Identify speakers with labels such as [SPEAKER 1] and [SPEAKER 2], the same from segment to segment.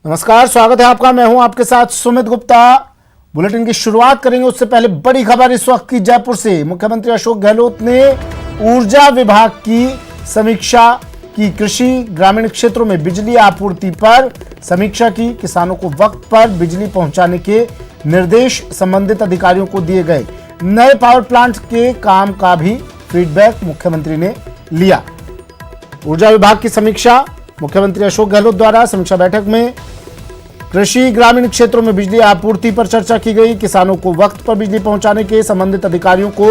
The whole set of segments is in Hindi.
[SPEAKER 1] नमस्कार, स्वागत है आपका। मैं हूं आपके साथ सुमित गुप्ता। बुलेटिन की शुरुआत करेंगे उससे पहले बड़ी खबर इस वक्त की जयपुर से। मुख्यमंत्री अशोक गहलोत ने ऊर्जा विभाग की समीक्षा की। कृषि ग्रामीण क्षेत्रों में बिजली आपूर्ति पर समीक्षा की। किसानों को वक्त पर बिजली पहुंचाने के निर्देश संबंधित अधिकारियों को दिए गए। नए पावर प्लांट के काम का भी फीडबैक मुख्यमंत्री ने लिया। ऊर्जा विभाग की समीक्षा मुख्यमंत्री अशोक गहलोत द्वारा समीक्षा बैठक में कृषि ग्रामीण क्षेत्रों में बिजली आपूर्ति पर चर्चा की गई। किसानों को वक्त पर बिजली पहुंचाने के संबंधित अधिकारियों को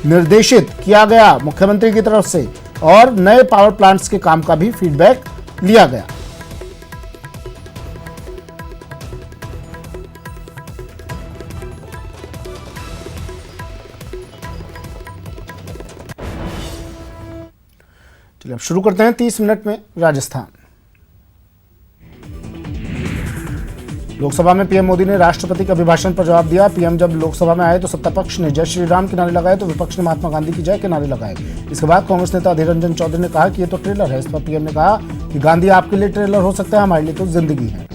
[SPEAKER 1] निर्देशित किया गया मुख्यमंत्री की तरफ से, और नए पावर प्लांट्स के काम का भी फीडबैक लिया गया। चलिए अब शुरू करते हैं 30 मिनट में राजस्थान। लोकसभा में पीएम मोदी ने राष्ट्रपति के अभिभाषण पर जवाब दिया। पीएम जब लोकसभा में आए तो सत्ता पक्ष ने जय श्री राम के नारे लगाए तो विपक्ष ने महात्मा गांधी की जय के नारे लगाए। इसके बाद कांग्रेस नेता अधीर रंजन चौधरी ने कहा कि ये तो ट्रेलर है। इस पर पीएम ने कहा कि गांधी आपके लिए ट्रेलर हो सकता है, हमारे लिए तो जिंदगी है।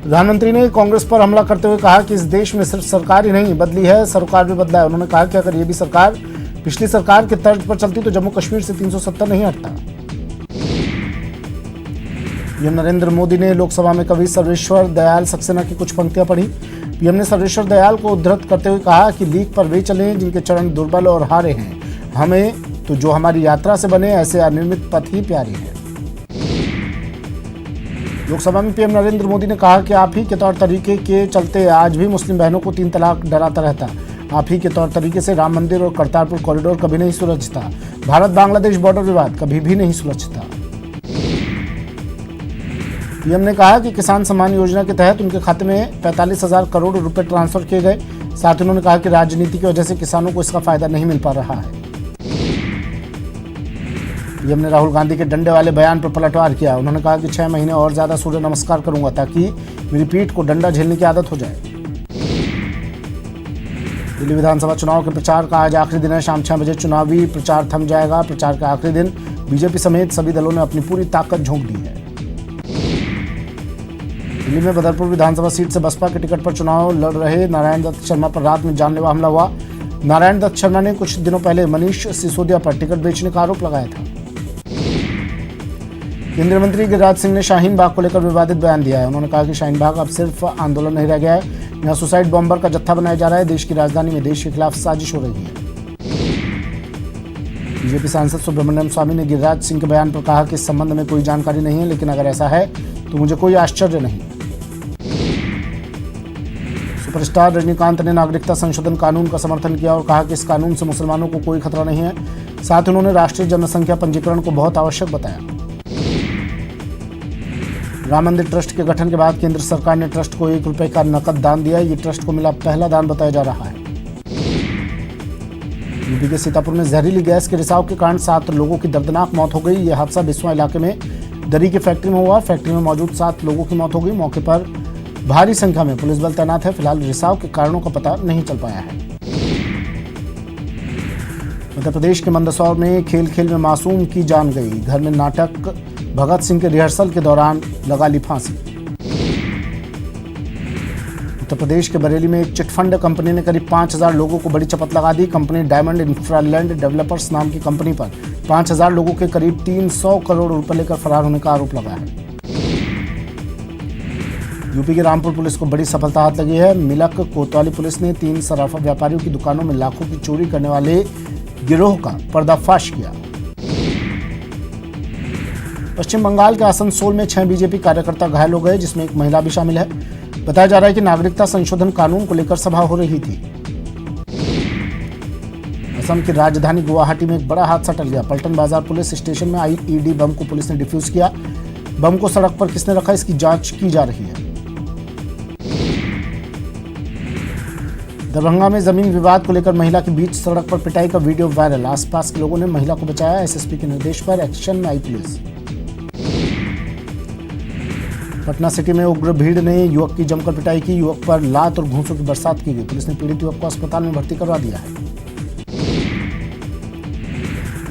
[SPEAKER 1] प्रधानमंत्री ने कांग्रेस पर हमला करते हुए कहा कि इस देश में सिर्फ सरकार ही नहीं बदली है, सरोकार भी बदला है। उन्होंने कहा कि अगर ये भी सरकार पिछली सरकार के तर्ज पर चलती तो जम्मू कश्मीर से 370 नहीं हटता। पीएम नरेंद्र मोदी ने लोकसभा में कवि सर्वेश्वर दयाल सक्सेना की कुछ पंक्तियां पढ़ी। पीएम ने सर्वेश्वर दयाल को उद्धृत करते हुए कहा कि लीक पर वे चलें जिनके चरण दुर्बल और हारे हैं। हमें तो जो हमारी यात्रा से बने ऐसे अनिर्मित पथ ही प्यारे हैं। लोकसभा में पीएम नरेंद्र मोदी ने कहा कि आप ही के तौर तरीके के चलते आज भी मुस्लिम बहनों को 3 तलाक डराता रहता। आप ही के तौर तरीके से राम मंदिर और करतारपुर कॉरिडोर कभी नहीं सुलझता। भारत बांग्लादेश बॉर्डर विवाद कभी भी नहीं सुलझता। पीएम ने कहा कि किसान सम्मान योजना के तहत उनके खाते में 45,000 करोड़ रुपए ट्रांसफर किए गए। साथ ही उन्होंने कहा कि राजनीति की वजह से किसानों को इसका फायदा नहीं मिल पा रहा है। पीएम ने राहुल गांधी के डंडे वाले बयान पर पलटवार किया। उन्होंने कहा कि 6 महीने और ज्यादा सूर्य नमस्कार करूंगा ताकि मेरी पीठ को डंडा झेलने की आदत हो जाए। दिल्ली विधानसभा चुनाव के प्रचार का आज आखिरी दिन है। शाम 6 बजे चुनावी प्रचार थम जाएगा। प्रचार के आखिरी दिन बीजेपी समेत सभी दलों ने अपनी पूरी ताकत झोंक दी है। दिल्ली में बदरपुर विधानसभा सीट से बसपा के टिकट पर चुनाव लड़ रहे नारायण दत्त शर्मा पर रात में जानलेवा हमला हुआ। नारायण दत्त शर्मा ने कुछ दिनों पहले मनीष सिसोदिया पर टिकट बेचने का आरोप लगाया था। केंद्रीय मंत्री गिरिराज सिंह ने शाहीन बाग को लेकर विवादित बयान दिया है। उन्होंने कहा कि शाहीन बाग अब सिर्फ आंदोलन नहीं रह गया है, यहाँ सुसाइड बॉम्बर का जत्था बनाया जा रहा है। देश की राजधानी में देश के खिलाफ साजिश हो रही है। बीजेपी सांसद सुब्रमण्यम स्वामी ने गिरिराज सिंह के बयान पर कहा कि इस संबंध में कोई जानकारी नहीं है, लेकिन अगर ऐसा है तो मुझे कोई आश्चर्य नहीं। सुपरस्टार रजनीकांत ने नागरिकता संशोधन कानून का समर्थन किया और कहा कि इस कानून से मुसलमानों को कोई खतरा नहीं है। साथ ही उन्होंने राष्ट्रीय जनसंख्या पंजीकरण को बहुत आवश्यक बताया। राम मंदिर ट्रस्ट के गठन के बाद केंद्र सरकार ने ट्रस्ट को 1 रुपए का नकद दान दिया। ये ट्रस्ट को मिला पहला दान बताया जा रहा है। यूपी के सीतापुर में जहरीली गैस के रिसाव के कारण 7 लोगों की दर्दनाक मौत हो गई। यह हादसा बिस्वा इलाके में दरी की फैक्ट्री में हुआ। फैक्ट्री में मौजूद 7 लोगों की मौत हो गई। मौके पर भारी संख्या में पुलिस बल तैनात है। फिलहाल रिसाव के कारणों का पता नहीं चल पाया है। मध्य प्रदेश के मंदसौर में खेल खेल में मासूम की जान गई। घर में नाटक भगत सिंह के रिहर्सल के दौरान लगा ली फांसी। उत्तर प्रदेश के बरेली में एक चिटफंड कंपनी ने करीब 5,000 लोगों को बड़ी चपत लगा दी। कंपनी डायमंड इंफ्रालैंड डेवलपर्स नाम की कंपनी पर 5,000 लोगों के करीब 300 करोड़ रुपए लेकर फरार होने का आरोप लगा है। यूपी के रामपुर पुलिस को बड़ी सफलता हाथ लगी है। मिलक कोतवाली पुलिस ने 3 सराफा व्यापारियों की दुकानों में लाखों की चोरी करने वाले गिरोह का पर्दाफाश किया। पश्चिम बंगाल के आसनसोल में 6 बीजेपी कार्यकर्ता घायल हो गए, जिसमें एक महिला भी शामिल है। बताया जा रहा है कि नागरिकता संशोधन कानून को लेकर सभा हो रही थी। असम की राजधानी गुवाहाटी में एक बड़ा हादसा टल गया। पलटन बाजार पुलिस स्टेशन में आईईडी बम को पुलिस ने डिफ्यूज किया। बम को सड़क पर किसने रखा, इसकी जांच की जा रही है। दरभंगा में जमीन विवाद को लेकर महिला के बीच सड़क पर पिटाई का वीडियो वायरल। आसपास के लोगों ने महिला को बचाया। एसएसपी के निर्देश पर एक्शन में आई पुलिस। पटना सिटी में उग्र भीड़ ने युवक की जमकर पिटाई की। युवक पर लात और घूंसों की बरसात की गई। पुलिस ने पीड़ित युवक को अस्पताल में भर्ती करवा दिया है।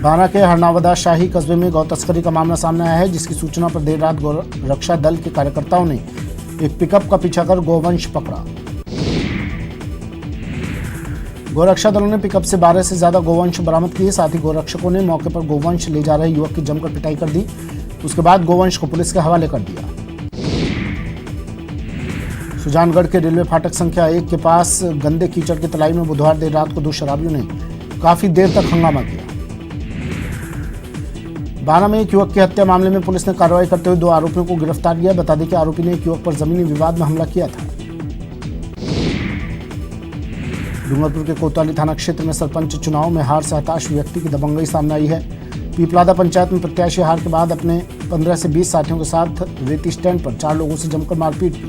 [SPEAKER 1] बाना के हरनावदा शाही कस्बे में गौ तस्करी का मामला सामने आया है, जिसकी सूचना पर देर रात गौ रक्षा दल के कार्यकर्ताओं ने एक पिकअप का पीछा कर गोवंश पकड़ा। गोरक्षा दलों ने पिकअप से 12 से ज्यादा गोवंश बरामद किए। साथ ही गोरक्षकों ने मौके पर गोवंश ले जा रहे युवक की जमकर पिटाई कर दी। उसके बाद गोवंश को पुलिस के हवाले कर दिया। सुजानगढ़ के रेलवे फाटक संख्या 1 के पास गंदे कीचड़ की तलाई में बुधवार देर रात को 2 शराबियों ने काफी देर तक हंगामा किया। बाना में एक युवक की हत्या मामले में पुलिस ने कार्रवाई करते हुए 2 आरोपियों को गिरफ्तार किया। बता दें कि आरोपी ने एक युवक पर जमीनी विवाद में हमला किया था। डूंगरपुर के कोतवाली थाना क्षेत्र में सरपंच चुनाव में हार से हताश व्यक्ति की दबंगई सामने आई है। पीपलादा पंचायत में प्रत्याशी हार के बाद अपने 15 से 20 साथियों के साथ रेती स्टैंड पर 4 लोगों से जमकर मारपीट की।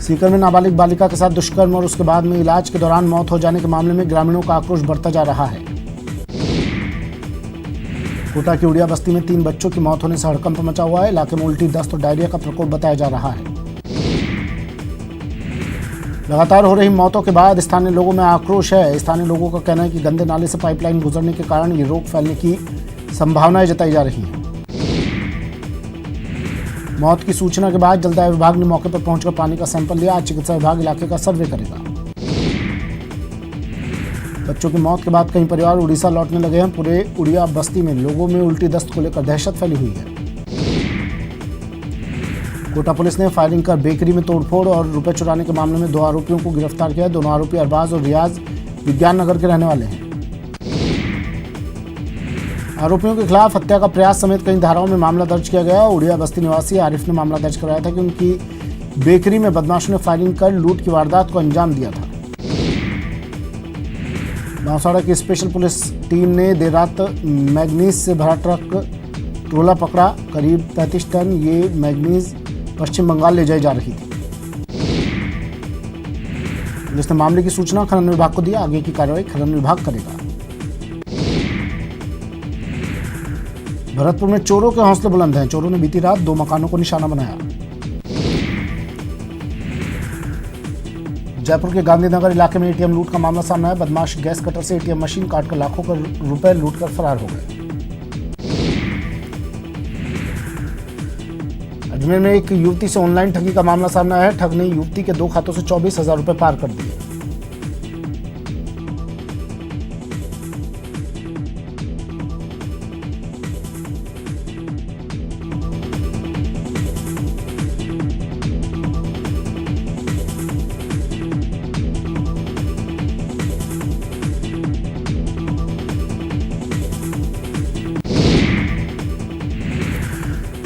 [SPEAKER 1] सीकर में नाबालिग बालिका के साथ दुष्कर्म और उसके बाद में इलाज के दौरान मौत हो जाने के मामले में ग्रामीणों का आक्रोश बढ़ता जा रहा है। कोटा की उड़िया बस्ती में 3 बच्चों की मौत होने से हड़कंप मचा हुआ है। इलाके में उल्टी, दस्त और डायरिया का प्रकोप बताया जा रहा है। लगातार हो रही मौतों के बाद स्थानीय लोगों में आक्रोश है। स्थानीय लोगों का कहना है कि गंदे नाले से पाइपलाइन गुजरने के कारण ये रोग फैलने की संभावनाएं जताई जा रही हैं। मौत की सूचना के बाद जलदाय विभाग ने मौके पर पहुंचकर पानी का सैंपल लिया। आज चिकित्सा विभाग इलाके का सर्वे करेगा। बच्चों की मौत के बाद कई परिवार उड़ीसा लौटने लगे हैं। पूरे उड़िया बस्ती में लोगों में उल्टी दस्त को लेकर दहशत फैली हुई है। कोटा पुलिस ने फायरिंग कर बेकरी में तोड़फोड़ और रुपए चुराने के मामले में 2 आरोपियों को गिरफ्तार किया। दोनों आरोपी अरबाज और रियाज विज्ञान नगर के रहने वाले हैं। आरोपियों के खिलाफ हत्या का प्रयास समेत कई धाराओं में मामला दर्ज किया गया। उड़िया बस्ती निवासी आरिफ ने मामला दर्ज कराया था कि उनकी बेकरी में बदमाशों ने फायरिंग कर लूट की वारदात को अंजाम दिया था। बांसवाड़ा की स्पेशल पुलिस टीम ने देर रात मैग्नीज से भरा ट्रक ट्रोला पकड़ा। करीब 35 टन ये मैग्नीज पश्चिम बंगाल ले जाई जा रही थी। पुलिस ने मामले की सूचना खनन विभाग को दी। आगे की कार्रवाई खनन विभाग करेगा। भरतपुर में चोरों के हौसले बुलंद हैं। चोरों ने बीती रात 2 मकानों को निशाना बनाया। जयपुर के गांधीनगर इलाके में एटीएम लूट का मामला सामने आया। बदमाश गैस कटर से एटीएम मशीन काटकर लाखों का रुपए लूटकर फरार हो गए। अजमेर में एक युवती से ऑनलाइन ठगी का मामला सामने आया है। ठग ने युवती के 2 खातों से 24,000 रुपए पार कर दिए।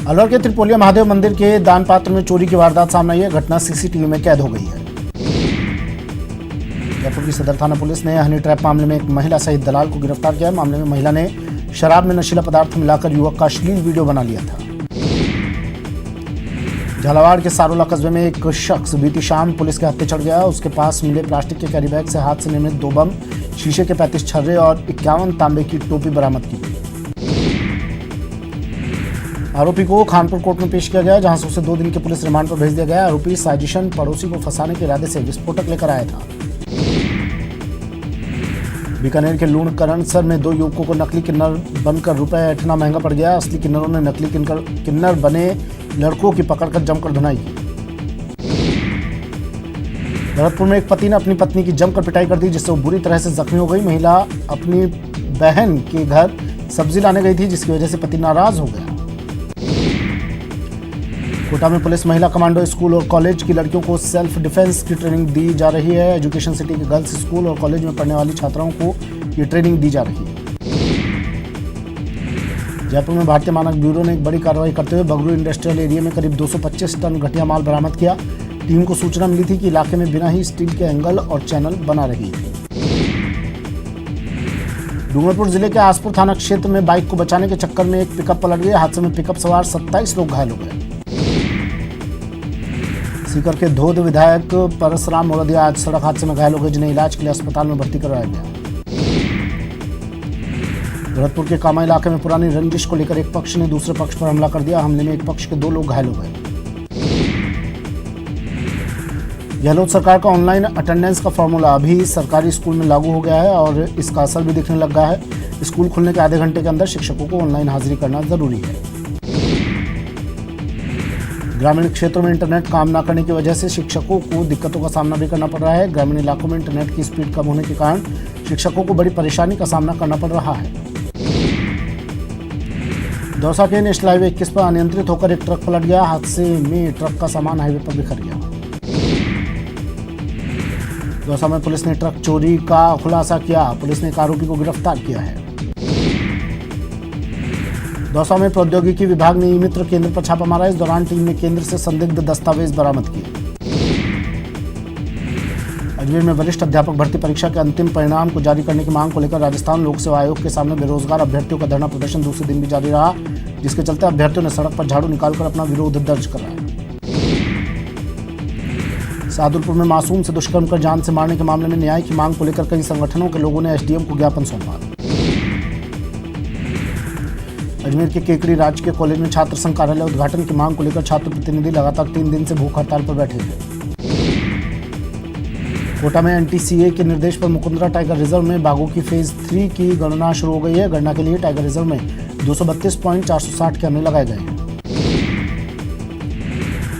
[SPEAKER 1] अलवर के त्रिपोलिया महादेव मंदिर के दान पात्र में चोरी की वारदात सामने आई है। घटना सीसीटीवी में कैद हो गई है। जयपुर की सदर थाना पुलिस ने हनी ट्रैप मामले में एक महिला सहित दलाल को गिरफ्तार किया है। मामले में महिला ने शराब में नशीला पदार्थ मिलाकर युवक का अश्लील वीडियो बना लिया था। झालावाड़ के सारोला कस्बे में एक शख्स बीती शाम पुलिस के हत्थे चढ़ गया। उसके पास मिले प्लास्टिक के कैरी बैग से हाथ से निर्मित 2 बम, शीशे के 35 छर्रे और 51 तांबे की टोपी बरामद की गई। आरोपी को खानपुर कोर्ट में पेश किया गया, जहां से उसे 2 दिन के पुलिस रिमांड पर भेज दिया गया। आरोपी साजिशन पड़ोसी को फंसाने के इरादे से विस्फोटक लेकर आया था। बीकानेर के लूणकरणसर में 2 युवकों को नकली किन्नर बनकर रुपए ऐंठना महंगा पड़ गया। असली किन्नरों ने नकली किन्नर बने लड़कों की पकड़कर जमकर धुनाई की। भरतपुर में एक पति ने अपनी पत्नी की जमकर पिटाई कर दी, जिससे वो बुरी तरह से जख्मी हो गई। महिला अपनी बहन के घर सब्जी लाने गई थी, जिसकी वजह से पति नाराज हो गया। कोटा में पुलिस महिला कमांडो स्कूल और कॉलेज की लड़कियों को सेल्फ डिफेंस की ट्रेनिंग दी जा रही है। एजुकेशन सिटी के गर्ल्स स्कूल और कॉलेज में पढ़ने वाली छात्राओं को ये ट्रेनिंग दी जा रही है। जयपुर में भारतीय मानक ब्यूरो ने एक बड़ी कार्रवाई करते हुए बगरू इंडस्ट्रियल एरिया में करीब 225 टन घटिया माल बरामद किया। टीम को सूचना मिली थी कि इलाके में बिना ही स्टील के एंगल और चैनल बना रही थी। डूंगरपुर जिले के आसपुर थाना क्षेत्र में बाइक को बचाने के चक्कर में एक पिकअप पलट गई। हादसे में पिकअप सवार 27 लोग घायल हो गए। सीकर के धोद विधायक परसराम मोरदिया आज सड़क हादसे में घायल हो गए, जिन्हें इलाज के लिए अस्पताल में भर्ती करवाया गया। भरतपुर के कामा इलाके में पुरानी रंजिश को लेकर एक पक्ष ने दूसरे पक्ष पर हमला कर दिया। हमले में एक पक्ष के 2 लोग घायल हो गए। गहलोत सरकार का ऑनलाइन अटेंडेंस का फॉर्मूला अभी सरकारी स्कूल में लागू हो गया है और इसका असर भी दिखने लग गया है। स्कूल खुलने के आधे घंटे के अंदर शिक्षकों को ऑनलाइन हाजिरी करना जरूरी है। ग्रामीण क्षेत्रों में इंटरनेट काम न करने की वजह से शिक्षकों को दिक्कतों का सामना भी करना पड़ रहा है। ग्रामीण इलाकों में इंटरनेट की स्पीड कम होने के कारण शिक्षकों को बड़ी परेशानी का सामना करना पड़ रहा है। दौसा के नेशनल हाईवे 21 पर अनियंत्रित होकर एक ट्रक पलट गया। हादसे में ट्रक का सामान हाईवे पर बिखर गया। दौसा में पुलिस ने ट्रक चोरी का खुलासा किया। पुलिस ने एक आरोपी को गिरफ्तार किया है। दौसा में प्रौद्योगिकी विभाग ने ई मित्र केंद्र पर छापा मारा। इस दौरान टीम ने केंद्र से संदिग्ध दस्तावेज बरामद किए। अजमेर में वरिष्ठ अध्यापक भर्ती परीक्षा के अंतिम परिणाम को जारी करने की मांग को लेकर राजस्थान लोक सेवा आयोग के सामने बेरोजगार अभ्यर्थियों का धरना प्रदर्शन दूसरे दिन भी जारी रहा, जिसके चलते अभ्यर्थियों ने सड़क पर झाड़ू निकालकर अपना विरोध दर्ज कराया। सादुलपुर में मासूम से दुष्कर्म कर जान से मारने के मामले में न्याय की मांग को लेकर कई संगठनों के लोगों ने एसडीएम को ज्ञापन सौंपा। अजमेर के केकड़ी राजकीय कॉलेज में छात्र संघ कार्यालय उद्घाटन की मांग को लेकर छात्र प्रतिनिधि लगातार 3 दिन से भूख हड़ताल पर बैठे हैं। कोटा में एनटीसीए के निर्देश पर मुकुंदरा टाइगर रिजर्व में बाघों की फेज 3 की गणना शुरू हो गई है। गणना के लिए टाइगर रिजर्व में 232.460 कैमरे लगाए गए हैं।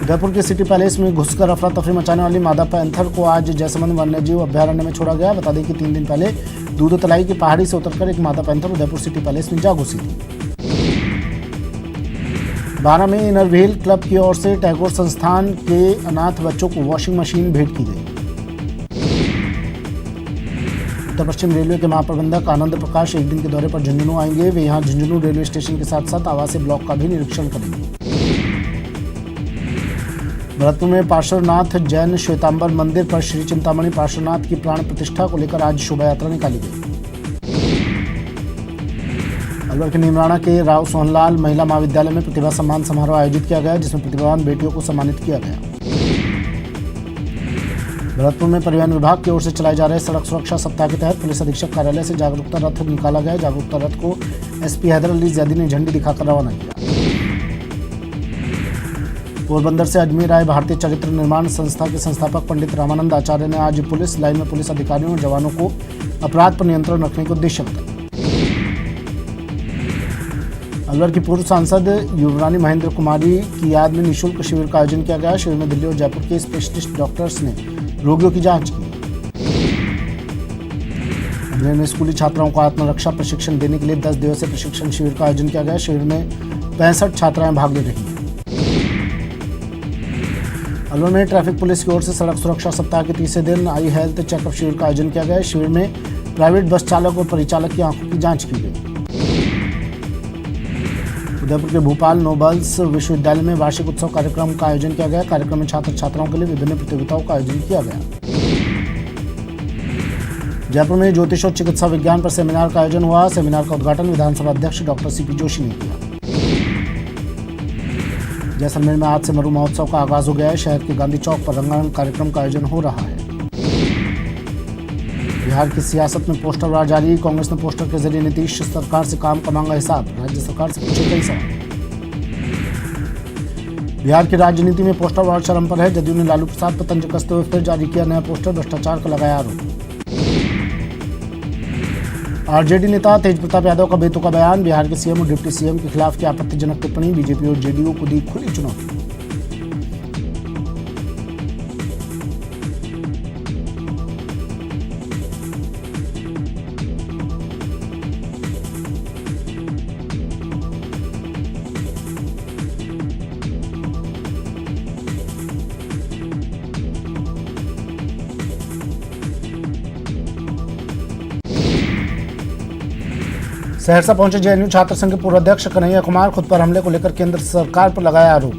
[SPEAKER 1] उदयपुर के सिटी पैलेस में घुसकर अफरा तफरी मचाने वाली मादा पैंथर को आज जैसमंद वन्यजीव अभ्यारण्य में छोड़ा गया। बता दें कि 3 दिन पहले दूध तलाई की पहाड़ी से उतरकर एक मादा पैंथर उदयपुर सिटी पैलेस में जा घुसी थी। 12 में इनरव्हील क्लब की ओर से टैगोर संस्थान के अनाथ बच्चों को वॉशिंग मशीन भेंट की गई। उत्तर पश्चिम रेलवे के महाप्रबंधक आनंद प्रकाश एक दिन के दौरे पर झुंझुनू आएंगे। वे यहां झुंझुनू रेलवे स्टेशन के साथ साथ आवासीय ब्लॉक का भी निरीक्षण करेंगे। भरतपुर में पार्श्वनाथ जैन श्वेतांबर मंदिर पर श्री चिंतामणि पार्श्वनाथ की प्राण प्रतिष्ठा को लेकर आज शोभा यात्रा निकाली गई। अलवर के नीमराणा के राव सोहनलाल महिला महाविद्यालय में प्रतिभा सम्मान समारोह आयोजित किया गया, जिसमें प्रतिभावान बेटियों को सम्मानित किया गया। भरतपुर में परिवहन विभाग की ओर से चलाए जा रहे सड़क सुरक्षा सप्ताह के तहत पुलिस अधीक्षक कार्यालय से जागरूकता रथ निकाला गया। जागरूकता रथ को एसपी हैदर अली जैदी ने झंडी दिखाकर रवाना किया। पोरबंदर से अजमेर आए भारतीय चरित्र निर्माण संस्था के संस्थापक पंडित रामानंद आचार्य ने आज पुलिस लाइन में पुलिस अधिकारियों और जवानों को अपराध पर नियंत्रण रखने के उद्देश्य बताया। अलवर की पूर्व सांसद युवरानी महेंद्र कुमारी की याद में निःशुल्क शिविर का आयोजन किया गया। शिविर में दिल्ली और जयपुर के स्पेशलिस्ट डॉक्टर्स ने रोगियों की जांच की। अजमेर में स्कूली छात्राओं को आत्मरक्षा प्रशिक्षण देने के लिए 10 दिवसीय प्रशिक्षण शिविर का आयोजन किया गया। शिविर में 65 छात्राएं भाग ले रही हैं। अलवर में ट्रैफिक पुलिस की ओर से सड़क सुरक्षा सप्ताह के तीसरे दिन आई हेल्थ चेकअप शिविर का आयोजन किया गया। शिविर में प्राइवेट बस चालक और परिचालक की आंखों की जांच की गई। उदयपुर के भोपाल नोबल्स विश्वविद्यालय में वार्षिक उत्सव कार्यक्रम का आयोजन किया गया। कार्यक्रम में छात्र छात्राओं के लिए विभिन्न प्रतियोगिताओं का आयोजन किया गया। जयपुर में ज्योतिष और चिकित्सा विज्ञान पर सेमिनार का आयोजन हुआ। सेमिनार का उद्घाटन विधानसभा अध्यक्ष डॉक्टर सीपी जोशी ने किया। जैसलमेर में आज से मरु महोत्सव का आगाज हो गया है। शहर के गांधी चौक पर रंगारंग कार्यक्रम का आयोजन हो रहा है। बिहार की सियासत में पोस्टर वार जारी। कांग्रेस ने पोस्टर के जरिए नीतीश सरकार से काम का मांगा हिसाब। राज्य सरकार से पूछे कई सवाल। बिहार की राजनीति में पोस्टर वार चरम पर है। जदयू ने लालू प्रसाद पर तंज कसते हुए फिर जारी किया नया पोस्टर। भ्रष्टाचार का लगाया आरोप। आरजेडी नेता तेज प्रताप यादव का बेतुका बयान। बिहार के सीएम और डिप्टी सीएम के खिलाफ की आपत्तिजनक टिप्पणी। बीजेपी और जेडीयू को दी खुली चुनौती। सहरसा पहुंचे जेएनयू छात्र संघ के पूर्व अध्यक्ष कन्हैया कुमार। खुद पर हमले को लेकर केंद्र सरकार पर लगाया आरोप।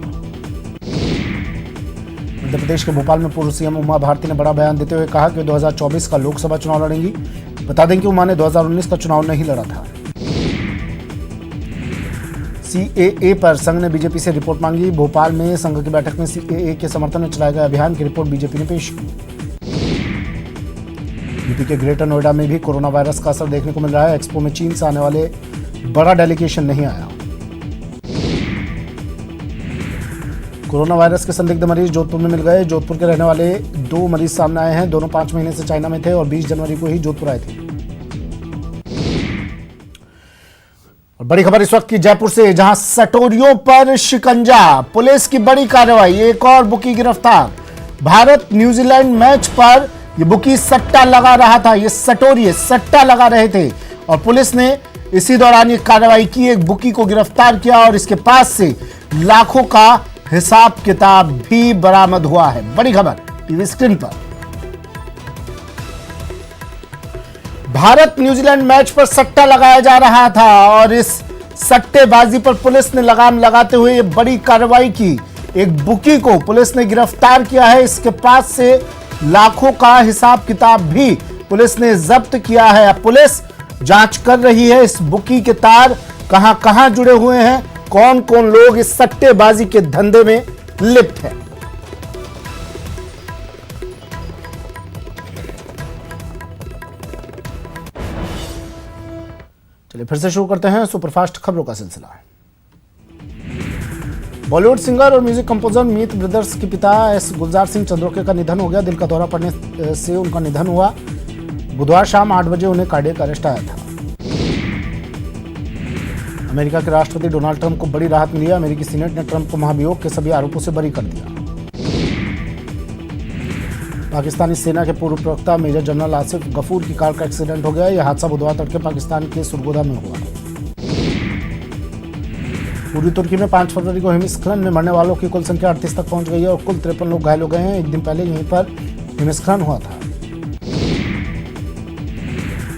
[SPEAKER 1] मध्य प्रदेश के भोपाल में पूर्व सीएम उमा भारती ने बड़ा बयान देते हुए कहा कि 2024 का लोकसभा चुनाव लड़ेंगी। बता दें कि उमा ने 2019 का चुनाव नहीं लड़ा था। सीएए पर संघ ने बीजेपी से रिपोर्ट मांगी। भोपाल में संघ की बैठक में सीएए के समर्थन में चलाए गए अभियान की रिपोर्ट बीजेपी ने पेश की। यूपी के ग्रेटर नोएडा में भी कोरोना वायरस का असर देखने को मिल रहा है। एक्सपो में चीन से आने वाले बड़ा डेलीगेशन नहीं आया। कोरोना वायरस के संदिग्ध मरीज जोधपुर में मिल गए। जोधपुर के रहने वाले 2 मरीज सामने आए हैं। दोनों 5 महीने से चाइना में थे और 20 जनवरी को ही जोधपुर आए थे। और बड़ी खबर इस वक्त की जयपुर से, जहां सटोरियों पर शिकंजा, पुलिस की बड़ी कार्रवाई, एक और बुकी गिरफ्तार। भारत न्यूजीलैंड मैच पर यह बुकी सट्टा लगा रहा था। ये सटोरिये सट्टा लगा रहे थे और पुलिस ने इसी दौरान ये कार्रवाई की, एक बुकी को गिरफ्तार किया और इसके पास से लाखों का हिसाब किताब भी बरामद हुआ है। बड़ी खबर टीवी स्क्रीन पर। भारत न्यूजीलैंड मैच पर सट्टा लगाया जा रहा था और इस सट्टेबाजी पर पुलिस ने लगाम लगाते हुए ये बड़ी कार्रवाई की। एक बुकी को पुलिस ने गिरफ्तार किया है। इसके पास से लाखों का हिसाब किताब भी पुलिस ने जब्त किया है। अब पुलिस जांच कर रही है इस बुकी के तार कहां कहां जुड़े हुए हैं, कौन कौन लोग इस सट्टेबाजी के धंधे में लिप्त हैं। चलिए फिर से शुरू करते हैं सुपरफास्ट खबरों का सिलसिला। बॉलीवुड सिंगर और म्यूजिक कंपोजर मीत ब्रदर्स के पिता एस गुलजार सिंह चंद्रोके का निधन हो गया। दिल का दौरा पड़ने से उनका निधन हुआ। बुधवार शाम 8 बजे उन्हें कार्डियक अरेस्ट आया था। अमेरिका के राष्ट्रपति डोनाल्ड ट्रंप को बड़ी राहत मिली है। अमेरिकी सीनेट ने ट्रंप को महाभियोग के सभी आरोपों से बरी कर दिया। पाकिस्तानी सेना के पूर्व प्रवक्ता मेजर जनरल आसिफ गफूर की कार का एक्सीडेंट हो गया। यह हादसा बुधवार तड़के पाकिस्तान के सुरगोदा में हुआ। पूर्वी तुर्की में 5 फरवरी को हिमस्खलन में मरने वालों की कुल संख्या 38 तक पहुंच गई है और कुल 53 लोग घायल हो गए हैं। एक दिन पहले यहीं पर हिमस्खलन हुआ था।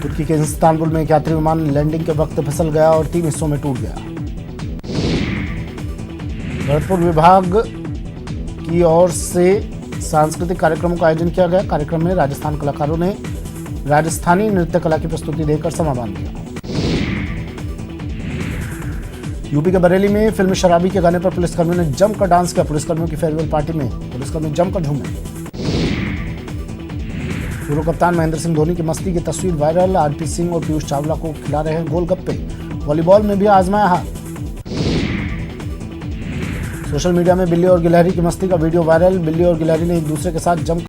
[SPEAKER 1] तुर्की के इस्तांबुल में एक यात्री विमान लैंडिंग के वक्त फिसल गया और 3 हिस्सों में टूट गया। भरतपुर विभाग की ओर से सांस्कृतिक कार्यक्रमों का आयोजन किया गया। कार्यक्रम में राजस्थान कलाकारों ने राजस्थानी नृत्य कला की प्रस्तुति देकर समा बांध दिया। यूपी के बरेली में फिल्म शराबी के गाने पर पुलिसकर्मियों ने जमकर डांस किया। पुलिसकर्मियों की फेयरवेल पार्टी में पुलिसकर्मी जमकर झूमे। पूर्व कप्तान महेंद्र सिंह धोनी की मस्ती की तस्वीर वायरल। आरपी सिंह और पीयूष चावला को खिला रहे हैं गोलगप्पे। वॉलीबॉल में भी आजमाया हाथ। सोशल मीडिया में बिल्ली और गिलहरी की मस्ती का वीडियो वायरल। बिल्ली और गिलहरी ने एक दूसरे के साथ जम